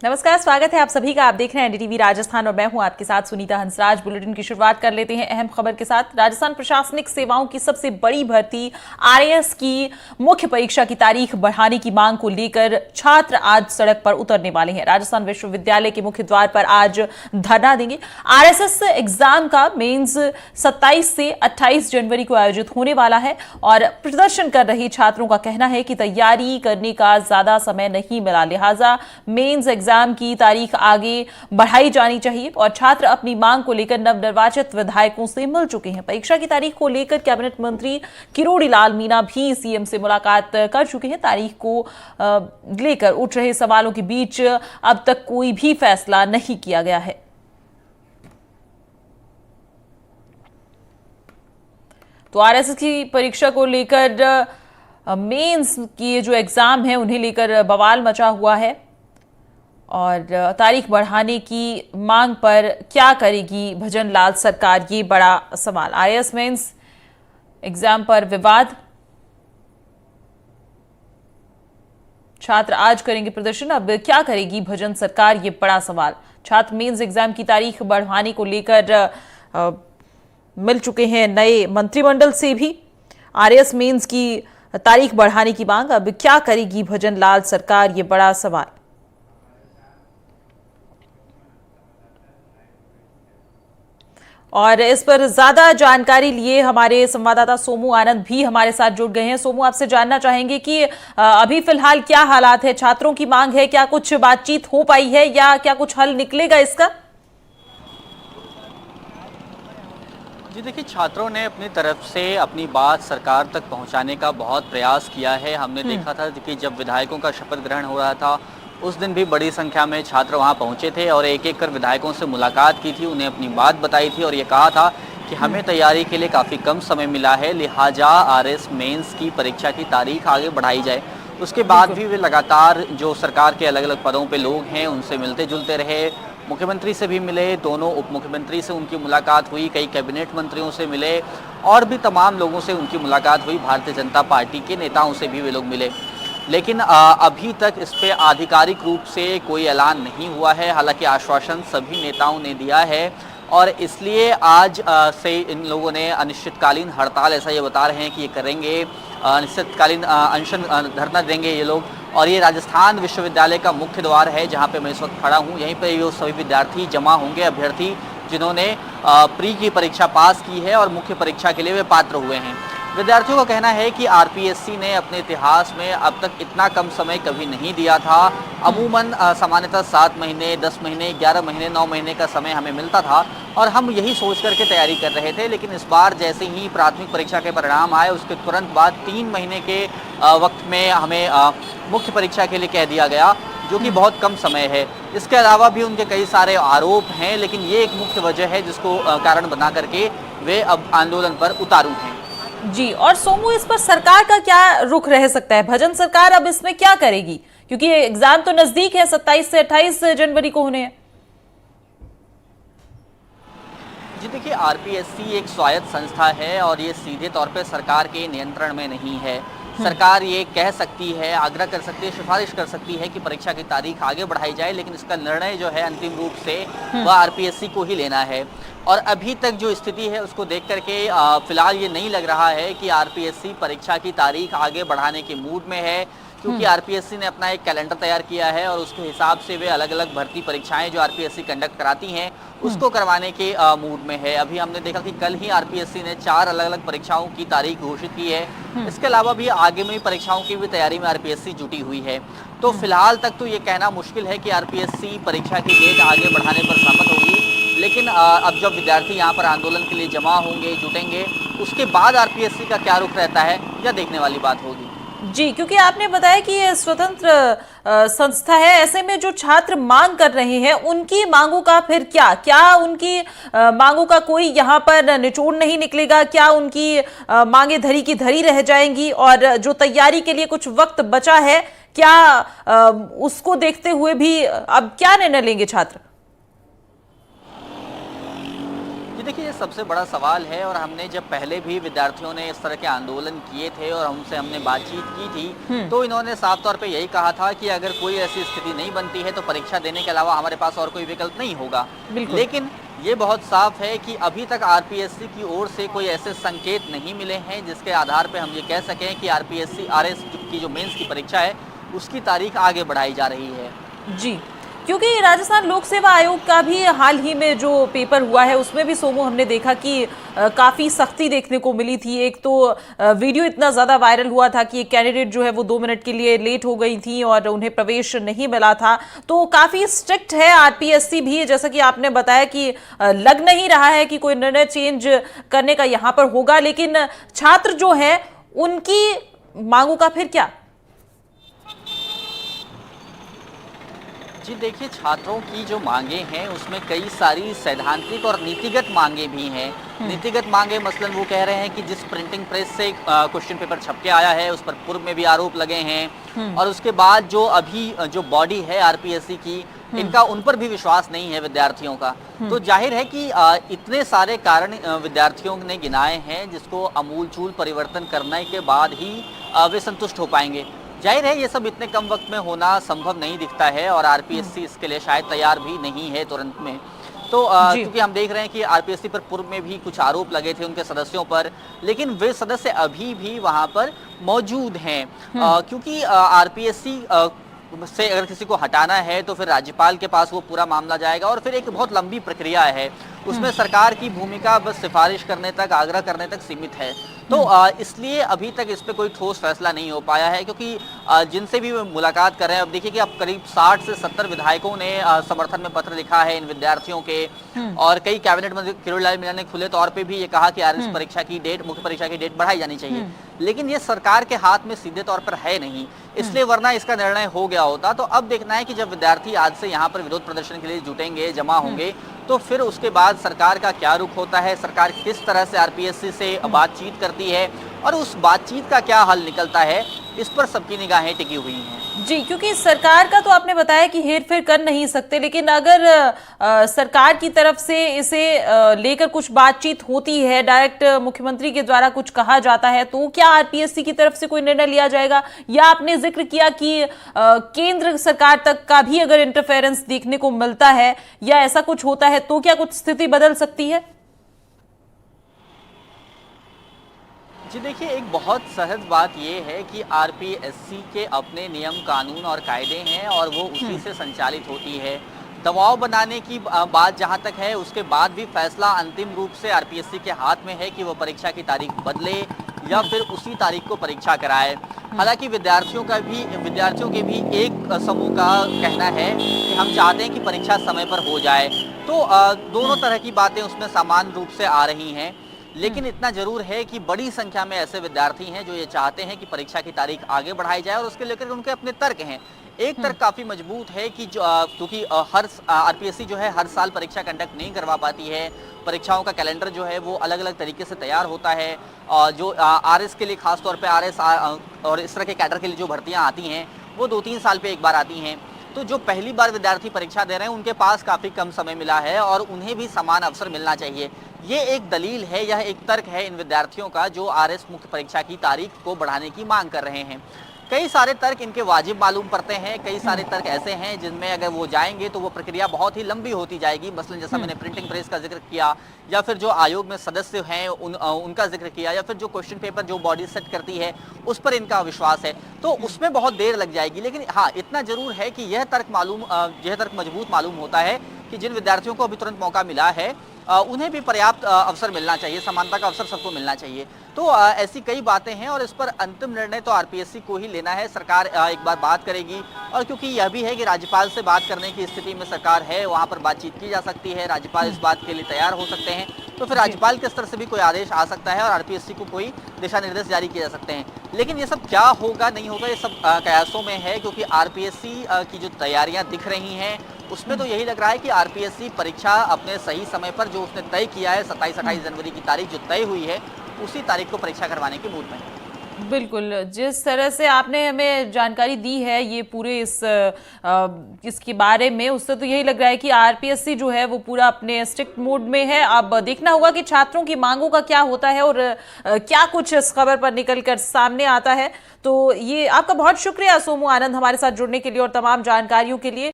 नमस्कार, स्वागत है आप सभी का। आप देख रहे हैं एनडीटीवी राजस्थान और मैं हूं आपके साथ सुनीता हंसराज। बुलेटिन की शुरुआत कर लेते हैं अहम खबर के साथ। राजस्थान प्रशासनिक सेवाओं की सबसे बड़ी भर्ती आरएएस की मुख्य परीक्षा की तारीख बढ़ाने की मांग को लेकर छात्र आज सड़क पर उतरने वाले हैं। राजस्थान विश्वविद्यालय के मुख्य द्वार पर आज धरना देंगे। आरएसएस एग्जाम का मेंस 27 से 28 जनवरी को आयोजित होने वाला है और प्रदर्शन कर रहे छात्रों का कहना है कि तैयारी करने का ज्यादा समय नहीं मिला, लिहाजा मेंस एग्जाम की तारीख आगे बढ़ाई जानी चाहिए और छात्र अपनी मांग को लेकर नवनिर्वाचित विधायकों से मिल चुके हैं। परीक्षा की तारीख को लेकर कैबिनेट मंत्री किरोड़ी लाल मीणा भी सीएम से मुलाकात कर चुके हैं। तारीख को लेकर उठ रहे सवालों के बीच अब तक कोई भी फैसला नहीं किया गया है। तो आरएसएस की परीक्षा को लेकर मेंस की जो एग्जाम है उन्हें लेकर बवाल मचा हुआ है और तारीख बढ़ाने की मांग पर क्या करेगी भजन लाल सरकार, ये बड़ा सवाल। आरएएस मेंस एग्जाम पर विवाद, छात्र आज करेंगे प्रदर्शन, अब क्या करेगी भजन सरकार, ये बड़ा सवाल। छात्र मेंस एग्जाम की तारीख बढ़ाने को लेकर मिल चुके हैं नए मंत्रिमंडल से भी। आरएएस मेंस की तारीख बढ़ाने की मांग, अब क्या करेगी भजन लाल सरकार, ये बड़ा सवाल। और इस पर ज्यादा जानकारी लिए हमारे संवाददाता सोमू आनंद भी हमारे साथ जुड़ गए हैं। सोमू, आपसे जानना चाहेंगे कि अभी फिलहाल क्या हालात है, छात्रों की मांग है, क्या कुछ बातचीत हो पाई है या क्या कुछ हल निकलेगा इसका? जी देखिए, छात्रों ने अपनी तरफ से अपनी बात सरकार तक पहुंचाने का बहुत प्रयास किया है। हमने देखा था कि जब विधायकों का शपथ ग्रहण हो रहा था उस दिन भी बड़ी संख्या में छात्र वहां पहुंचे थे और एक एक कर विधायकों से मुलाकात की थी, उन्हें अपनी बात बताई थी और ये कहा था कि हमें तैयारी के लिए काफ़ी कम समय मिला है, लिहाजा आरएएस मेंस की परीक्षा की तारीख आगे बढ़ाई जाए। उसके बाद भी वे लगातार जो सरकार के अलग अलग पदों पे लोग हैं उनसे मिलते जुलते रहे। मुख्यमंत्री से भी मिले, दोनों उप मुख्यमंत्री से उनकी मुलाकात हुई, कई कैबिनेट मंत्रियों से मिले और भी तमाम लोगों से उनकी मुलाकात हुई। भारतीय जनता पार्टी के नेताओं से भी वे लोग मिले, लेकिन अभी तक इस पे आधिकारिक रूप से कोई ऐलान नहीं हुआ है। हालांकि आश्वासन सभी नेताओं ने दिया है और इसलिए आज से इन लोगों ने अनिश्चितकालीन हड़ताल, ऐसा ये बता रहे हैं कि ये करेंगे, अनिश्चितकालीन अनशन धरना देंगे ये लोग। और ये राजस्थान विश्वविद्यालय का मुख्य द्वार है जहाँ पे मैं इस वक्त खड़ा हूँ। यहीं पर वो सभी विद्यार्थी जमा होंगे, अभ्यर्थी जिन्होंने प्री की परीक्षा पास की है और मुख्य परीक्षा के लिए वे पात्र हुए हैं। विद्यार्थियों का कहना है कि आरपीएससी ने अपने इतिहास में अब तक इतना कम समय कभी नहीं दिया था। अमूमन सामान्यतः 7 महीने, 10 महीने, 11 महीने, 9 महीने का समय हमें मिलता था और हम यही सोच करके तैयारी कर रहे थे। लेकिन इस बार जैसे ही प्राथमिक परीक्षा के परिणाम आए उसके तुरंत बाद 3 महीने के वक्त में हमें मुख्य परीक्षा के लिए कह दिया गया, जो कि बहुत कम समय है। इसके अलावा भी उनके कई सारे आरोप हैं, लेकिन ये एक मुख्य वजह है जिसको कारण बना करके वे अब आंदोलन पर उतारू हैं। जी, और सोमू, इस पर सरकार का क्या रुख रह सकता है? भजन सरकार अब इसमें क्या करेगी, क्योंकि एग्जाम तो नजदीक है, 27 से 28 जनवरी को होने हैं। जी देखिए, आरपीएससी एक स्वायत्त संस्था है और ये सीधे तौर पे सरकार के नियंत्रण में नहीं है। सरकार ये कह सकती है, आग्रह कर सकती है, सिफारिश कर सकती है कि परीक्षा की तारीख आगे बढ़ाई जाए, लेकिन इसका निर्णय जो है अंतिम रूप से वह आरपीएससी को ही लेना है। और अभी तक जो स्थिति है उसको देख करके फिलहाल ये नहीं लग रहा है कि आरपीएससी परीक्षा की तारीख आगे बढ़ाने के मूड में है, क्योंकि आरपीएससी ने अपना एक कैलेंडर तैयार किया है और उसके हिसाब से वे अलग अलग भर्ती परीक्षाएं जो आरपीएससी कंडक्ट कराती हैं उसको करवाने के मूड में है। अभी हमने देखा कि कल ही आरपीएससी ने 4 अलग अलग परीक्षाओं की तारीख घोषित की है। इसके अलावा भी आगामी परीक्षाओं की भी तैयारी में आरपीएससी जुटी हुई है। तो फिलहाल तक तो ये कहना मुश्किल है कि आरपीएससी परीक्षा की डेट आगे बढ़ाने पर सहमत होगी, लेकिन अब जब विद्यार्थी यहाँ पर आंदोलन के लिए जमा होंगे, जुटेंगे, उसके बाद आरपीएससी का क्या रुख रहता है यह देखने वाली बात होगी। जी, क्योंकि आपने बताया कि ये स्वतंत्र संस्था है, ऐसे में जो छात्र मांग कर रहे हैं उनकी मांगों का फिर क्या उनकी मांगों का कोई यहाँ पर निचोड़ नहीं निकलेगा? क्या उनकी मांगे धरी की धरी रह जाएंगी? और जो तैयारी के लिए कुछ वक्त बचा है, क्या उसको देखते हुए भी अब क्या निर्णय लेंगे छात्र? जी देखिए, ये सबसे बड़ा सवाल है और हमने जब पहले भी विद्यार्थियों ने इस तरह के आंदोलन किए थे और उनसे हमने बातचीत की थी, तो इन्होंने साफ तौर पे यही कहा था कि अगर कोई ऐसी स्थिति नहीं बनती है तो परीक्षा देने के अलावा हमारे पास और कोई विकल्प नहीं होगा। बिल्कुल। लेकिन ये बहुत साफ है कि अभी तक आरपीएससी की ओर से कोई ऐसे संकेत नहीं मिले हैं जिसके आधार पे हम ये कह सकें कि आरपीएससी आरएस की जो मेंस की परीक्षा है उसकी तारीख आगे बढ़ाई जा रही है। जी, क्योंकि राजस्थान लोक सेवा आयोग का भी हाल ही में जो पेपर हुआ है उसमें भी सोमो हमने देखा कि काफ़ी सख्ती देखने को मिली थी। एक तो वीडियो इतना ज़्यादा वायरल हुआ था कि एक कैंडिडेट जो है वो 2 मिनट के लिए लेट हो गई थी और उन्हें प्रवेश नहीं मिला था। तो काफ़ी स्ट्रिक्ट है आरपीएससी भी, जैसा कि आपने बताया कि लग नहीं रहा है कि कोई निर्णय चेंज करने का यहाँ पर होगा, लेकिन छात्र जो है उनकी मांगों का फिर क्या? जी देखिए, छात्रों की जो मांगे हैं उसमें कई सारी सैद्धांतिक और नीतिगत मांगे भी हैं। नीतिगत मांगे मसलन वो कह रहे हैं कि जिस प्रिंटिंग प्रेस से क्वेश्चन पेपर छप के आया है उस पर पूर्व में भी आरोप लगे हैं और उसके बाद जो अभी जो बॉडी है आरपीएससी की, इनका उन पर भी विश्वास नहीं है विद्यार्थियों का। तो जाहिर है कि इतने सारे कारण विद्यार्थियों ने गिनाए हैं जिसको अमूलचूल परिवर्तन करने के बाद ही वे संतुष्ट हो पाएंगे। जाहिर है ये सब इतने कम वक्त में होना संभव नहीं दिखता है और आरपीएससी इसके लिए शायद तैयार भी नहीं है तुरंत में। तो क्योंकि हम देख रहे हैं कि आरपीएससी पर पूर्व में भी कुछ आरोप लगे थे उनके सदस्यों पर, लेकिन वे सदस्य अभी भी वहां पर मौजूद हैं। क्योंकि आरपीएससी से अगर किसी को हटाना है तो फिर राज्यपाल के पास वो पूरा मामला जाएगा और फिर एक बहुत लंबी प्रक्रिया है। उसमें सरकार की भूमिका बस सिफारिश करने तक, आग्रह करने तक सीमित है। तो इसलिए अभी तक इस पे कोई ठोस फैसला नहीं हो पाया है, क्योंकि जिनसे भी मुलाकात कर रहे हैं, अब देखिए कि अब करीब 60 से 70 विधायकों ने समर्थन में पत्र लिखा है इन विद्यार्थियों के और कई कैबिनेट मंत्री किरोड़ीलाल मीणा ने खुले तौर पे भी ये कहा कि आरएस परीक्षा की डेट, मुख्य परीक्षा की डेट बढ़ाई जानी चाहिए। लेकिन ये सरकार के हाथ में सीधे तौर पर है नहीं, इसलिए वरना इसका निर्णय हो गया होता। तो अब देखना है कि जब विद्यार्थी आज से यहाँ पर विरोध प्रदर्शन के लिए जुटेंगे, जमा होंगे, तो फिर उसके बाद सरकार का क्या रुख होता है, सरकार किस तरह से आरपीएससी से बातचीत करती है और उस बातचीत का क्या हल निकलता है, इस पर सबकी निगाहें टिकी हुई हैं। जी, क्योंकि सरकार का तो आपने बताया कि हेरफेर कर नहीं सकते, लेकिन अगर सरकार की तरफ से इसे लेकर कुछ बातचीत होती है, डायरेक्ट मुख्यमंत्री के द्वारा कुछ कहा जाता है, तो क्या आरपीएससी की तरफ से कोई निर्णय लिया जाएगा? या आपने जिक्र किया कि केंद्र सरकार तक का भी अगर इंटरफेरेंस देखने को मिलता है या ऐसा कुछ होता है तो क्या कुछ स्थिति बदल सकती है? जी देखिए, एक बहुत सहज बात यह है कि आरपीएससी के अपने नियम, कानून और कायदे हैं और वो उसी से संचालित होती है। दबाव बनाने की बात जहां तक है, उसके बाद भी फैसला अंतिम रूप से आरपीएससी के हाथ में है कि वो परीक्षा की तारीख बदले या फिर उसी तारीख को परीक्षा कराए। हालांकि विद्यार्थियों के भी एक समूह का कहना है कि हम चाहते हैं कि परीक्षा समय पर हो जाए। तो दोनों तरह की बातें उसमें समान रूप से आ रही हैं। लेकिन इतना जरूर है कि बड़ी संख्या में ऐसे विद्यार्थी हैं जो ये चाहते हैं कि परीक्षा की तारीख आगे बढ़ाई जाए और उसके लेकर उनके अपने तर्क हैं। एक तर्क काफी मजबूत है कि जो क्योंकि हर आरपीएससी जो है हर साल परीक्षा कंडक्ट नहीं करवा पाती है, परीक्षाओं का कैलेंडर जो है वो अलग अलग तरीके से तैयार होता है। जो आरएस के लिए खास तौर पे आरएस और इस तरह के कैडर के लिए जो भर्तियां आती हैं वो 2-3 साल पे एक बार आती हैं। तो जो पहली बार विद्यार्थी परीक्षा दे रहे हैं उनके पास काफ़ी कम समय मिला है और उन्हें भी समान अवसर मिलना चाहिए। ये एक दलील है, यह एक तर्क है इन विद्यार्थियों का जो आरएस मुख्य परीक्षा की तारीख को बढ़ाने की मांग कर रहे हैं। कई सारे तर्क इनके वाजिब मालूम पड़ते हैं, कई सारे तर्क ऐसे हैं जिनमें अगर वो जाएंगे तो वो प्रक्रिया बहुत ही लंबी होती जाएगी। मसलन जैसा मैंने प्रिंटिंग प्रेस का जिक्र किया या फिर जो आयोग में सदस्य हैं उनका जिक्र किया या फिर जो क्वेश्चन पेपर जो बॉडी सेट करती है उस पर इनका विश्वास है, तो उसमें बहुत देर लग जाएगी। लेकिन हाँ, इतना जरूर है कि यह तर्क मजबूत मालूम होता है कि जिन विद्यार्थियों को अभी तुरंत मौका मिला है उन्हें भी पर्याप्त अवसर मिलना चाहिए, समानता का अवसर सबको मिलना चाहिए। तो ऐसी कई बातें हैं और इस पर अंतिम निर्णय तो आरपीएससी को ही लेना है। सरकार एक बार बात करेगी और क्योंकि यह भी है कि राज्यपाल से बात करने की स्थिति में सरकार है, वहां पर बातचीत की जा सकती है, राज्यपाल इस बात के लिए तैयार हो सकते हैं, तो फिर राज्यपाल के स्तर से भी कोई आदेश आ सकता है और आरपीएससी को कोई दिशा निर्देश जारी किए जा सकते हैं। लेकिन ये सब क्या होगा नहीं होगा ये सब कयासों में है, क्योंकि आरपीएससी की जो तैयारियां दिख रही हैं उसमें तो यही लग रहा है कि आरपीएससी परीक्षा अपने सही समय पर जो उसने तय किया है 27-28 जनवरी की तारीख जो तय हुई है उसी तारीख को परीक्षा करवाने के मूड में है। बिल्कुल, जिस तरह से आपने हमें जानकारी दी है ये पूरे इसके बारे में, उससे तो यही लग रहा है कि आरपीएससी जो है वो पूरा अपने स्ट्रिक्ट मोड में है। अब देखना होगा कि छात्रों की मांगों का क्या होता है और क्या कुछ इस खबर पर निकल कर सामने आता है। तो ये आपका बहुत शुक्रिया सोमू आनंद हमारे साथ जुड़ने के लिए और तमाम जानकारियों के लिए।